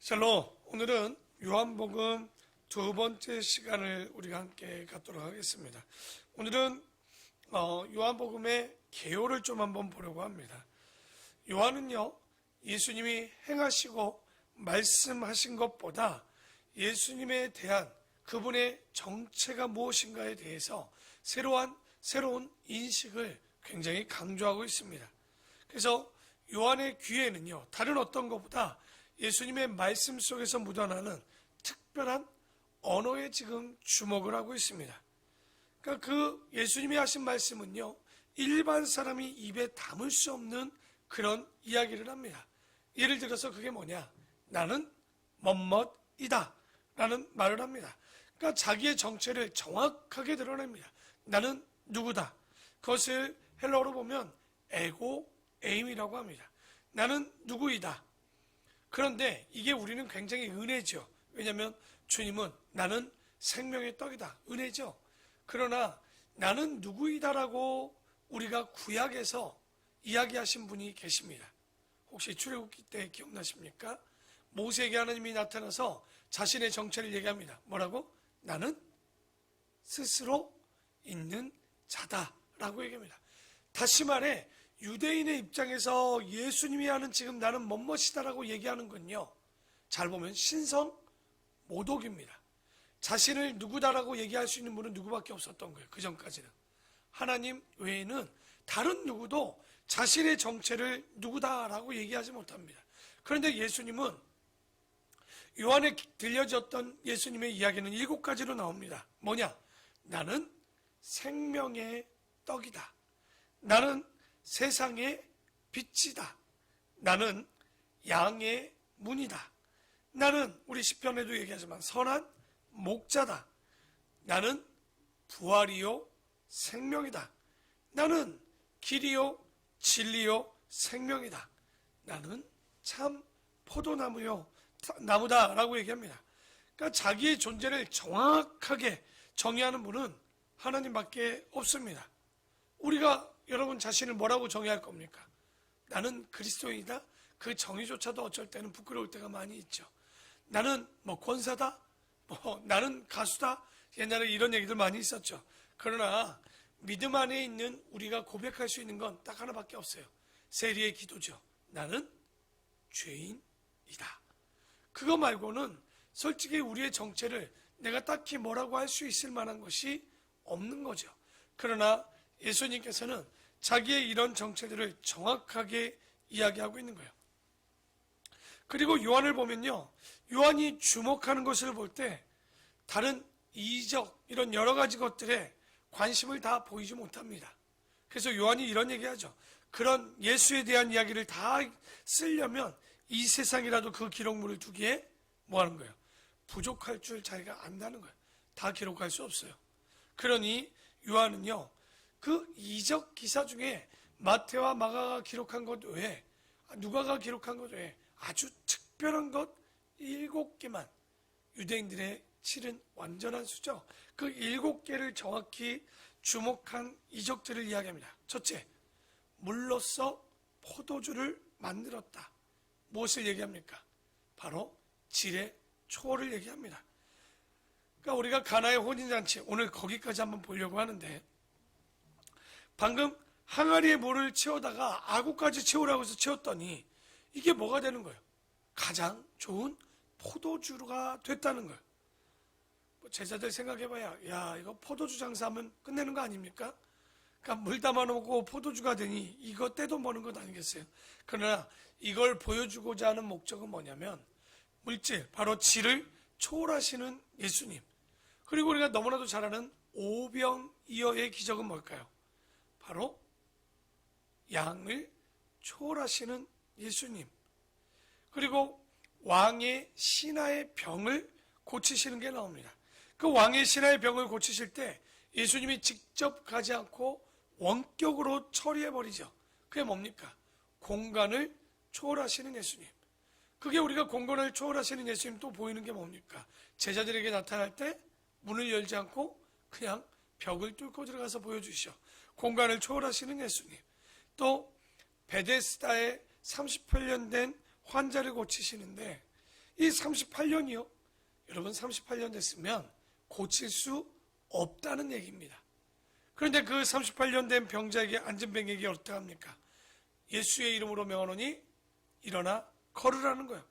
샬롬. 오늘은 요한복음 두 번째 시간을 우리가 함께 갖도록 하겠습니다. 오늘은 요한복음의 개요를 좀 한번 보려고 합니다. 요한은요, 예수님이 행하시고 말씀하신 것보다 예수님에 대한 그분의 정체가 무엇인가에 대해서 새로운 인식을 굉장히 강조하고 있습니다. 그래서 요한의 귀에는요, 다른 어떤 것보다 예수님의 말씀 속에서 묻어나는 특별한 언어에 지금 주목을 하고 있습니다. 그러니까 그 예수님이 하신 말씀은요, 일반 사람이 입에 담을 수 없는 그런 이야기를 합니다. 예를 들어서 그게 뭐냐? 나는 뭐뭐이다 라는 말을 합니다. 그러니까 자기의 정체를 정확하게 드러냅니다. 나는 누구다. 그것을 헬라어로 보면 에고 에임이라고 합니다. 나는 누구이다. 그런데 이게 우리는 굉장히 은혜죠. 왜냐하면 주님은 나는 생명의 떡이다. 은혜죠. 그러나 나는 누구이다라고 우리가 구약에서 이야기하신 분이 계십니다. 혹시 출애굽기 때 기억나십니까? 모세에게 하나님이 나타나서 자신의 정체를 얘기합니다. 뭐라고? 나는 스스로 있는 자다라고 얘기합니다. 다시 말해 유대인의 입장에서 예수님이 하는 지금 나는 뭐뭐이다라고 얘기하는 건요, 잘 보면 신성 모독입니다. 자신을 누구다라고 얘기할 수 있는 분은 누구밖에 없었던 거예요. 그 전까지는 하나님 외에는 다른 누구도 자신의 정체를 누구다라고 얘기하지 못합니다. 그런데 예수님은 요한에 들려졌던 예수님의 이야기는 7가지로 나옵니다. 뭐냐? 나는 생명의 떡이다. 나는 세상의 빛이다. 나는 양의 문이다. 나는 우리 시편에도 얘기하지만 선한 목자다. 나는 부활이요 생명이다. 나는 길이요 진리요 생명이다. 나는 참 포도나무요 나무다라고 얘기합니다. 그러니까 자기의 존재를 정확하게 정의하는 분은 하나님밖에 없습니다. 우리가 여러분 자신을 뭐라고 정의할 겁니까? 나는 그리스도인이다? 그 정의조차도 어쩔 때는 부끄러울 때가 많이 있죠. 나는 권사다? 나는 가수다? 옛날에 이런 얘기들 많이 있었죠. 그러나 믿음 안에 있는 우리가 고백할 수 있는 건 딱 하나밖에 없어요. 세리의 기도죠. 나는 죄인이다. 그거 말고는 솔직히 우리의 정체를 내가 딱히 뭐라고 할 수 있을 만한 것이 없는 거죠. 그러나 예수님께서는 자기의 이런 정체들을 정확하게 이야기하고 있는 거예요. 그리고 요한을 보면요, 요한이 주목하는 것을 볼 때 다른 이적 이런 여러 가지 것들에 관심을 다 보이지 못합니다. 그래서 요한이 이런 얘기하죠. 그런 예수에 대한 이야기를 다 쓰려면 이 세상이라도 그 기록물을 두기에 뭐 하는 거예요? 부족할 줄 자기가 안다는 거예요. 다 기록할 수 없어요. 그러니 요한은요, 그 이적 기사 중에 마태와 마가가 기록한 것 외에, 누가가 기록한 것 외에 아주 특별한 것 7개만 유대인들의 치른 완전한 수죠. 그 7개를 정확히 주목한 이적들을 이야기합니다. 첫째, 물로써 포도주를 만들었다. 무엇을 얘기합니까? 바로 질의 초월을 얘기합니다. 그러니까 우리가 가나의 혼인잔치, 오늘 거기까지 한번 보려고 하는데, 방금 항아리에 물을 채우다가 아구까지 채우라고 해서 채웠더니 이게 뭐가 되는 거예요? 가장 좋은 포도주가 됐다는 거예요. 제자들 생각해봐야, 야, 이거 포도주 장사하면 끝내는 거 아닙니까? 그러니까 물 담아놓고 포도주가 되니 이거 떼돈 버는 것 아니겠어요? 그러나 이걸 보여주고자 하는 목적은 뭐냐면 물질, 바로 질을 초월하시는 예수님. 그리고 우리가 너무나도 잘 아는 오병이어의 기적은 뭘까요? 바로 양을 초월하시는 예수님. 그리고 왕의 신하의 병을 고치시는 게 나옵니다. 그 왕의 신하의 병을 고치실 때 예수님이 직접 가지 않고 원격으로 처리해버리죠. 그게 뭡니까? 공간을 초월하시는 예수님. 그게 우리가 공간을 초월하시는 예수님 또 보이는 게 뭡니까? 제자들에게 나타날 때 문을 열지 않고 그냥 벽을 뚫고 들어가서 보여주시죠. 공간을 초월하시는 예수님. 또 베데스다에 38년 된 환자를 고치시는데 이 38년이요. 여러분 38년 됐으면 고칠 수 없다는 얘기입니다. 그런데 그 38년 된 병자에게 앉은 병에게 어떡합니까? 예수의 이름으로 명하노니 일어나 걸으라는 거예요.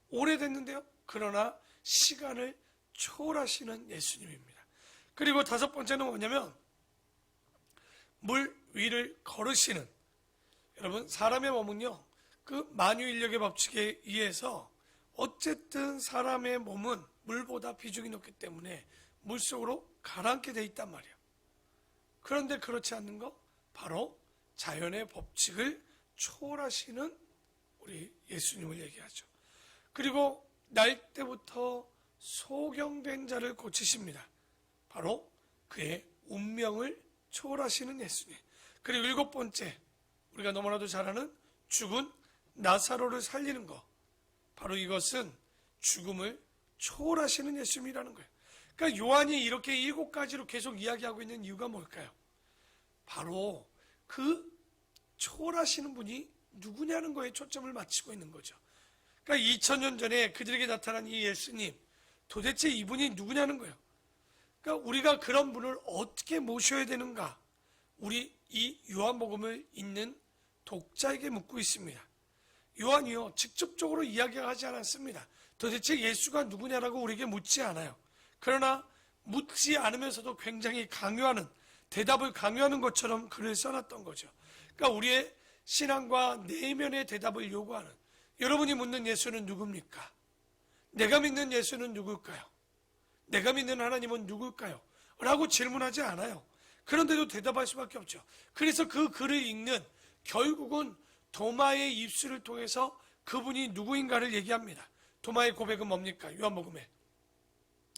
오래됐는데요. 그러나 시간을 초월하시는 예수님입니다. 그리고 다섯 번째는 뭐냐면 물 위를 걸으시는, 여러분 사람의 몸은요 그 만유인력의 법칙에 의해서 어쨌든 사람의 몸은 물보다 비중이 높기 때문에 물속으로 가라앉게 돼 있단 말이에요. 그런데 그렇지 않는 거 바로 자연의 법칙을 초월하시는 우리 예수님을 얘기하죠. 그리고 날 때부터 소경된 자를 고치십니다. 바로 그의 운명을 초월하시는 예수님. 그리고 일곱 번째, 우리가 너무나도 잘 아는 죽은 나사로를 살리는 것, 바로 이것은 죽음을 초월하시는 예수님이라는 거예요. 그러니까 요한이 이렇게 일곱 가지로 계속 이야기하고 있는 이유가 뭘까요? 바로 그 초월하시는 분이 누구냐는 거에 초점을 맞추고 있는 거죠. 그러니까 2000년 전에 그들에게 나타난 이 예수님, 도대체 이분이 누구냐는 거예요. 그러니까 우리가 그런 분을 어떻게 모셔야 되는가, 우리 이 요한복음을 읽는 독자에게 묻고 있습니다. 요한이요 직접적으로 이야기하지 않았습니다. 도대체 예수가 누구냐라고 우리에게 묻지 않아요. 그러나 묻지 않으면서도 굉장히 강요하는, 대답을 강요하는 것처럼 글을 써놨던 거죠. 그러니까 우리의 신앙과 내면의 대답을 요구하는, 여러분이 묻는 예수는 누굽니까? 내가 믿는 예수는 누굴까요? 내가 믿는 하나님은 누굴까요? 라고 질문하지 않아요. 그런데도 대답할 수밖에 없죠. 그래서 그 글을 읽는, 결국은 도마의 입술을 통해서 그분이 누구인가를 얘기합니다. 도마의 고백은 뭡니까? 요한복음에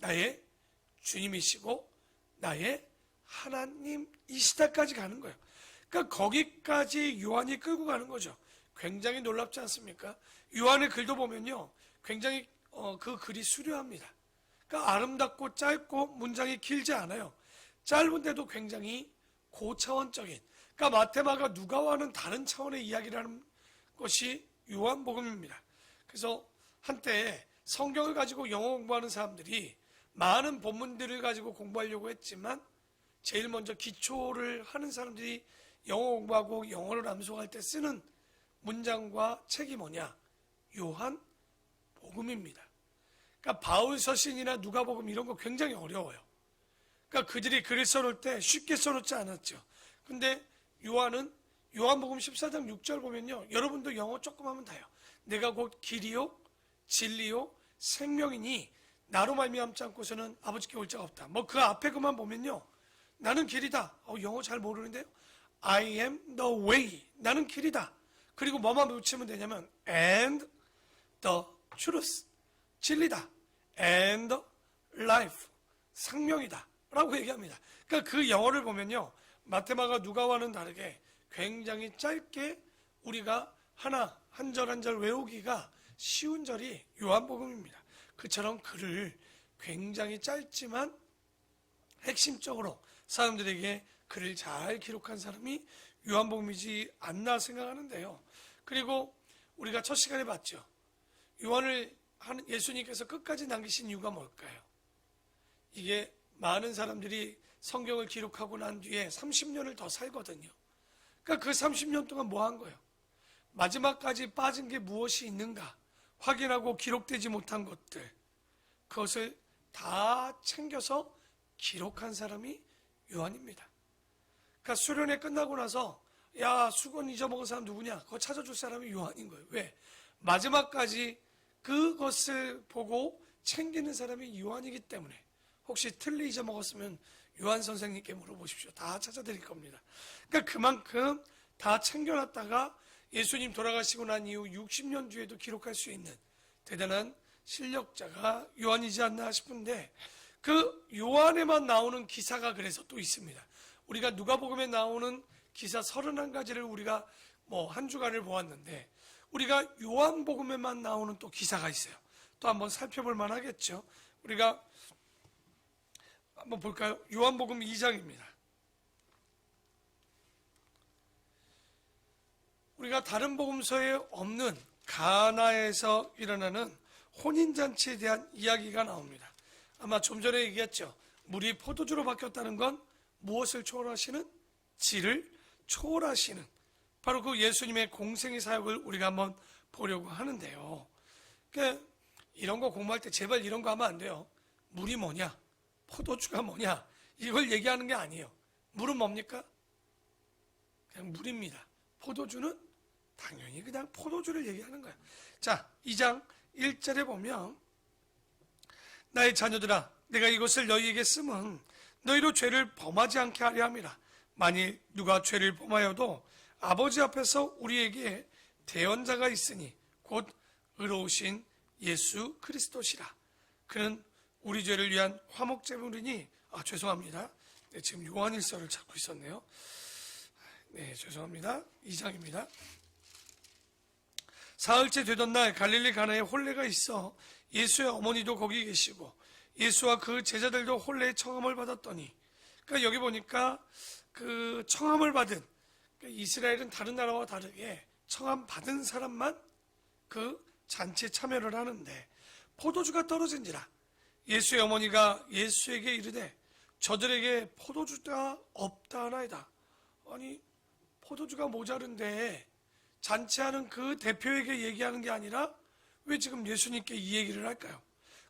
나의 주님이시고 나의 하나님이시다까지 가는 거예요. 그러니까 거기까지 요한이 끌고 가는 거죠. 굉장히 놀랍지 않습니까? 요한의 글도 보면요 굉장히 그 글이 수려합니다. 그러니까 아름답고 짧고 문장이 길지 않아요. 짧은데도 굉장히 고차원적인, 그러니까 마태마가 누가와는 다른 차원의 이야기를 하는 것이 요한복음입니다. 그래서 한때 성경을 가지고 영어 공부하는 사람들이 많은 본문들을 가지고 공부하려고 했지만 제일 먼저 기초를 하는 사람들이 영어 공부하고 영어를 암송할 때 쓰는 문장과 책이 뭐냐? 요한복음입니다. 그러니까 바울 서신이나 누가복음 이런 거 굉장히 어려워요. 그러니까 그들이 글을 써놓을 때 쉽게 써놓지 않았죠. 근데 요한은 요한복음 14장 6절 보면요, 여러분도 영어 조금 하면 돼요. 내가 곧 길이요 진리요 생명이니 나로 말미암지 않고서는 아버지께 올 자가 없다. 뭐 그 앞에 그만 보면요, 나는 길이다. 영어 잘 모르는데요. I am the way. 나는 길이다. 그리고 뭐만 붙이면 되냐면 and the truth. 진리다. and the life. 생명이다. 라고 얘기합니다. 그러니까 그 영어를 보면요, 마테마가 누가와는 다르게 굉장히 짧게 우리가 하나 한 절 한 절 외우기가 쉬운 절이 요한복음입니다. 그처럼 글을 굉장히 짧지만 핵심적으로 사람들에게 글을 잘 기록한 사람이 요한복음이지 않나 생각하는데요. 그리고 우리가 첫 시간에 봤죠. 요한을 예수님께서 끝까지 남기신 이유가 뭘까요? 이게 많은 사람들이 성경을 기록하고 난 뒤에 30년을 더 살거든요. 그러니까 그 30년 동안 뭐 한 거예요? 마지막까지 빠진 게 무엇이 있는가 확인하고 기록되지 못한 것들, 그것을 다 챙겨서 기록한 사람이 요한입니다. 그러니까 수련회 끝나고 나서 야 수건 잊어먹은 사람 누구냐? 그거 찾아줄 사람이 요한인 거예요. 왜? 마지막까지 그것을 보고 챙기는 사람이 요한이기 때문에. 혹시 틀리 잊어먹었으면 요한 선생님께 물어보십시오. 다 찾아드릴 겁니다. 그러니까 그만큼 다 챙겨놨다가 예수님 돌아가시고 난 이후 60년 뒤에도 기록할 수 있는 대단한 실력자가 요한이지 않나 싶은데, 그 요한에만 나오는 기사가 그래서 또 있습니다. 우리가 누가복음에 나오는 기사 31가지를 우리가 뭐 한 주간을 보았는데, 우리가 요한복음에만 나오는 또 기사가 있어요. 또 한번 살펴볼 만하겠죠. 우리가 한번 볼까요? 요한복음 2장입니다. 우리가 다른 복음서에 없는 가나에서 일어나는 혼인잔치에 대한 이야기가 나옵니다. 아마 좀 전에 얘기했죠. 물이 포도주로 바뀌었다는 건 무엇을 초월하시는? 질을 초월하시는 바로 그 예수님의 공생의 사역을 우리가 한번 보려고 하는데요. 그러니까 이런 거 공부할 때 제발 이런 거 하면 안 돼요. 물이 뭐냐? 포도주가 뭐냐? 이걸 얘기하는 게 아니에요. 물은 뭡니까? 그냥 물입니다. 포도주는 당연히 그냥 포도주를 얘기하는 거야. 자, 2장 1절에 보면 나의 자녀들아 내가 이것을 너희에게 쓰면 너희로 죄를 범하지 않게 하려 함이라. 만일 누가 죄를 범하여도 아버지 앞에서 우리에게 대언자가 있으니 곧 의로우신 예수 그리스도시라. 그는 우리 죄를 위한 화목제물이니 죄송합니다. 네, 지금 요한일서를 찾고 있었네요. 네, 죄송합니다. 2장입니다. 사흘째 되던 날 갈릴리 가나에 혼례가 있어 예수의 어머니도 거기 계시고 예수와 그 제자들도 혼례의 청함을 받았더니, 그러니까 여기 보니까 그 청함을 받은, 그러니까 이스라엘은 다른 나라와 다르게 청함 받은 사람만 그 잔치에 참여를 하는데 포도주가 떨어진지라 예수의 어머니가 예수에게 이르되 저들에게 포도주가 없다 하나이다. 아니 포도주가 모자른데 잔치하는 그 대표에게 얘기하는 게 아니라 왜 지금 예수님께 이 얘기를 할까요?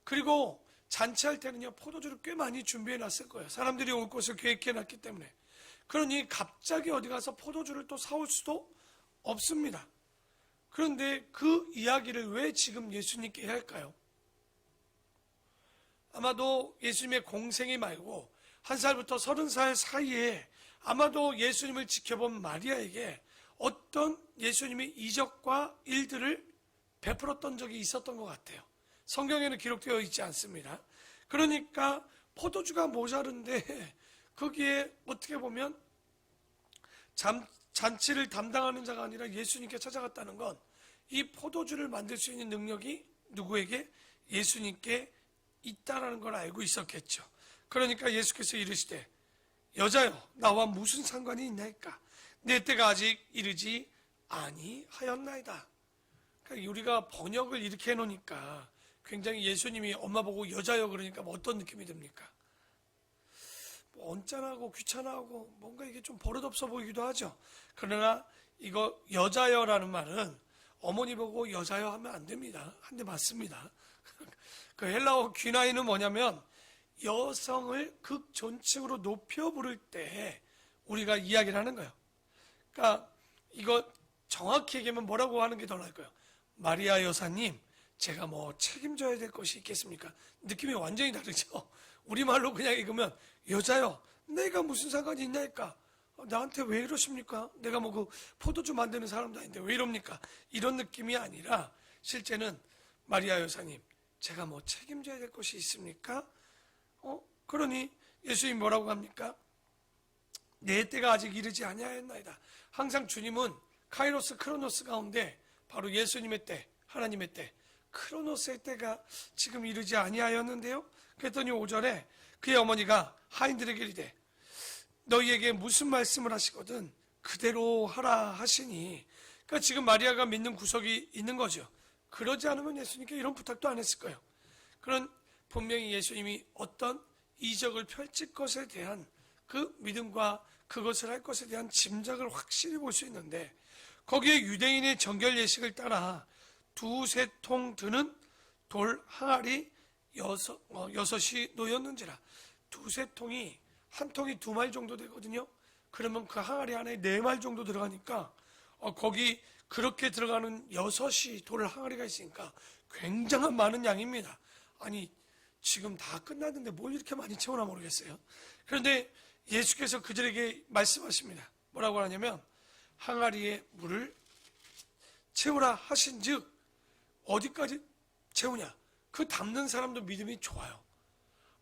그리고 잔치할 때는요 포도주를 꽤 많이 준비해 놨을 거예요. 사람들이 올 것을 계획해 놨기 때문에. 그러니 갑자기 어디 가서 포도주를 또 사올 수도 없습니다. 그런데 그 이야기를 왜 지금 예수님께 해야 할까요? 아마도 예수님의 공생이 말고 1살부터 30살 사이에 아마도 예수님을 지켜본 마리아에게 어떤 예수님의 이적과 일들을 베풀었던 적이 있었던 것 같아요. 성경에는 기록되어 있지 않습니다. 그러니까 포도주가 모자른데 거기에 어떻게 보면 잔치를 담당하는 자가 아니라 예수님께 찾아갔다는 건 이 포도주를 만들 수 있는 능력이 누구에게? 예수님께 있다라는 걸 알고 있었겠죠. 그러니까 예수께서 이르시되 여자여 나와 무슨 상관이 있나이까? 내 때가 아직 이르지 아니하였나이다. 그러니까 우리가 번역을 이렇게 해놓으니까 굉장히 예수님이 엄마 보고 여자여 그러니까 뭐 어떤 느낌이 듭니까? 뭐 언짢아하고 귀찮아하고 뭔가 이게 좀 버릇없어 보이기도 하죠. 그러나 이거 여자여라는 말은 어머니 보고 여자여 하면 안 됩니다. 한 대 맞습니다. 그 헬라어 귀나이는 뭐냐면 여성을 극존칭으로 높여 부를 때 우리가 이야기를 하는 거예요. 그러니까 이거 정확히 얘기하면 뭐라고 하는 게 더 나을까요? 마리아 여사님, 제가 뭐 책임져야 될 것이 있겠습니까? 느낌이 완전히 다르죠. 우리말로 그냥 읽으면 여자요, 내가 무슨 상관이 있냐니까? 나한테 왜 이러십니까? 내가 뭐 그 포도주 만드는 사람도 아닌데 왜 이럽니까? 이런 느낌이 아니라 실제는 마리아 여사님, 제가 뭐 책임져야 될 것이 있습니까? 그러니 예수님이 뭐라고 합니까? 내 때가 아직 이르지 아니하였나이다. 항상 주님은 카이로스, 크로노스 가운데 바로 예수님의 때, 하나님의 때, 크로노스의 때가 지금 이르지 아니하였는데요. 그랬더니 5절에 그의 어머니가 하인들에게 이르되 너희에게 무슨 말씀을 하시거든 그대로 하라 하시니, 그러니까 지금 마리아가 믿는 구석이 있는 거죠. 그러지 않으면 예수님께 이런 부탁도 안 했을 거예요. 그런 분명히 예수님이 어떤 이적을 펼칠 것에 대한 그 믿음과 그것을 할 것에 대한 짐작을 확실히 볼 수 있는데 거기에 유대인의 정결 예식을 따라 2-3통 드는 돌 항아리 6이 놓였는지라. 2-3통이 한 통이 2마일 정도 되거든요. 그러면 그 항아리 안에 4마일 정도 들어가니까 거기 그렇게 들어가는 6이 돌 항아리가 있으니까 굉장한 많은 양입니다. 아니 지금 다 끝났는데 뭘 이렇게 많이 채우나 모르겠어요. 그런데 예수께서 그들에게 말씀하십니다. 뭐라고 하냐면 항아리에 물을 채우라 하신즉 어디까지 채우냐? 그 담는 사람도 믿음이 좋아요.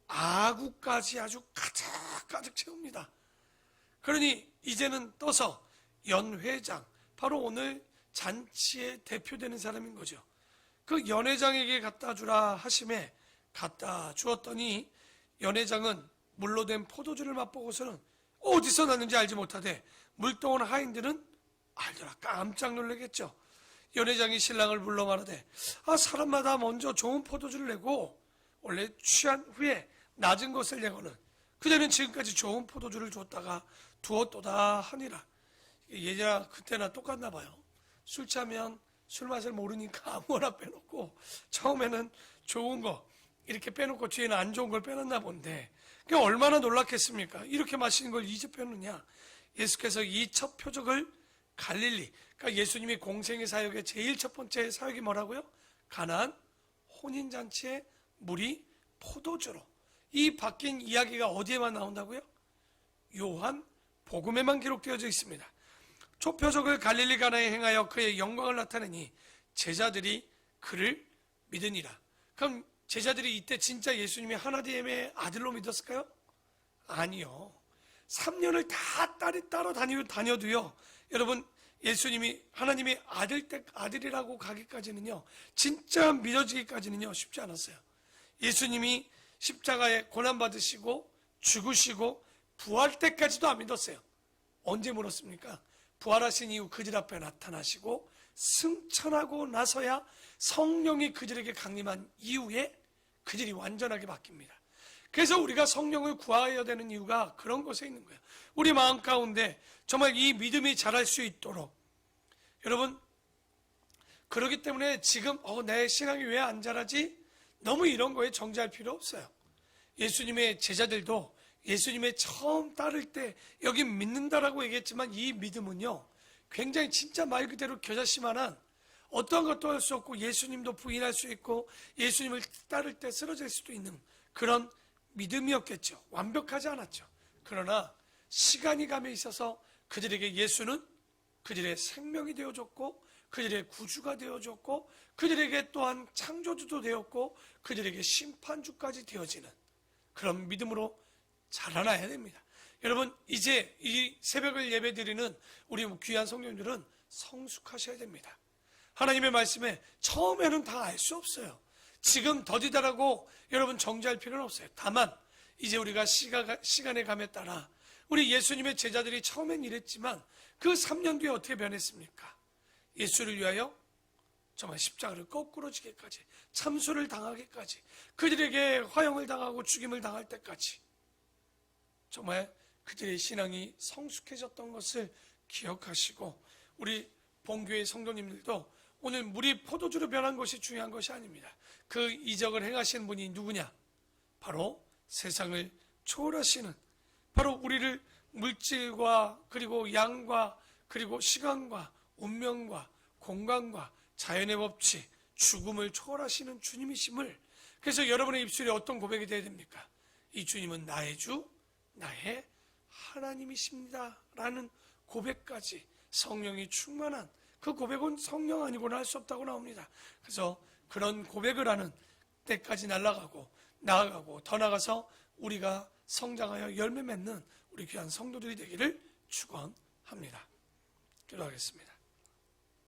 아구까지 아주 가득 채웁니다. 그러니 이제는 떠서 연회장, 바로 오늘 잔치에 대표되는 사람인 거죠. 그 연회장에게 갖다 주라 하심에 갖다 주었더니 연회장은 물로 된 포도주를 맛보고서는 어디서 났는지 알지 못하되 물동원 하인들은 알더라 깜짝 놀라겠죠. 연회장이 신랑을 불러 말하되 사람마다 먼저 좋은 포도주를 내고 원래 취한 후에 낮은 것을 내고는 그대는 지금까지 좋은 포도주를 줬다가 두었도다 하니라. 예전에 그때나 똑같나 봐요. 술 취하면 술 맛을 모르니까 아무거나 빼놓고 처음에는 좋은 거 이렇게 빼놓고 뒤에는 안 좋은 걸 빼놨나 본데 그게 얼마나 놀랐겠습니까? 이렇게 마시는 걸 이제 빼놓냐? 예수께서 이 첫 표적을 갈릴리, 그러니까 예수님이 공생의 사역의 제일 첫 번째 사역이 뭐라고요? 가나안 혼인잔치에 물이 포도주로. 이 바뀐 이야기가 어디에만 나온다고요? 요한 복음에만 기록되어져 있습니다. 초표적을 갈릴리 가나에 행하여 그의 영광을 나타내니 제자들이 그를 믿으니라. 그럼 제자들이 이때 진짜 예수님이 하나님의 아들로 믿었을까요? 아니요. 3년을 다 따로 다녀도요. 여러분 예수님이 하나님의 아들이라고 가기까지는요. 진짜 믿어지기까지는요. 쉽지 않았어요. 예수님이 십자가에 고난받으시고 죽으시고 부활 때까지도 안 믿었어요. 언제 물었습니까? 부활하신 이후 그들 앞에 나타나시고 승천하고 나서야 성령이 그들에게 강림한 이후에 그들이 완전하게 바뀝니다. 그래서 우리가 성령을 구하여야 되는 이유가 그런 것에 있는 거예요. 우리 마음 가운데 정말 이 믿음이 자랄 수 있도록 여러분 그렇기 때문에 지금 내 신앙이 왜 안 자라지? 너무 이런 거에 정지할 필요 없어요. 예수님의 제자들도 예수님의 처음 따를 때 여기 믿는다라고 얘기했지만 이 믿음은요 굉장히 진짜 말 그대로 겨자씨만한 어떤 것도 할 수 없고 예수님도 부인할 수 있고 예수님을 따를 때 쓰러질 수도 있는 그런 믿음이었겠죠. 완벽하지 않았죠. 그러나 시간이 감에 있어서 그들에게 예수는 그들의 생명이 되어줬고 그들의 구주가 되어줬고 그들에게 또한 창조주도 되었고 그들에게 심판주까지 되어지는 그런 믿음으로 자라나야 됩니다. 여러분 이제 이 새벽을 예배드리는 우리 귀한 성도님들은 성숙하셔야 됩니다. 하나님의 말씀에 처음에는 다 알 수 없어요. 지금 더디다라고 여러분 정지할 필요는 없어요. 다만 이제 우리가 시간의 감에 따라 우리 예수님의 제자들이 처음엔 이랬지만 그 3년 뒤에 어떻게 변했습니까? 예수를 위하여 정말 십자가를 거꾸로 지기까지 참수를 당하기까지 그들에게 화형을 당하고 죽임을 당할 때까지 정말 그들의 신앙이 성숙해졌던 것을 기억하시고 우리 본교회 성도님들도 오늘 물이 포도주로 변한 것이 중요한 것이 아닙니다. 그 이적을 행하신 분이 누구냐? 바로 세상을 초월하시는 바로 우리를 물질과 그리고 양과 그리고 시간과 운명과 공간과 자연의 법칙, 죽음을 초월하시는 주님이심을 그래서 여러분의 입술에 어떤 고백이 되어야 됩니까? 이 주님은 나의 주, 나의 하나님이십니다 라는 고백까지 성령이 충만한 그 고백은 성령 아니고는 할 수 없다고 나옵니다. 그래서 그런 고백을 하는 때까지 나아가고 더 나아가서 우리가 성장하여 열매 맺는 우리 귀한 성도들이 되기를 축원합니다. 기도하겠습니다.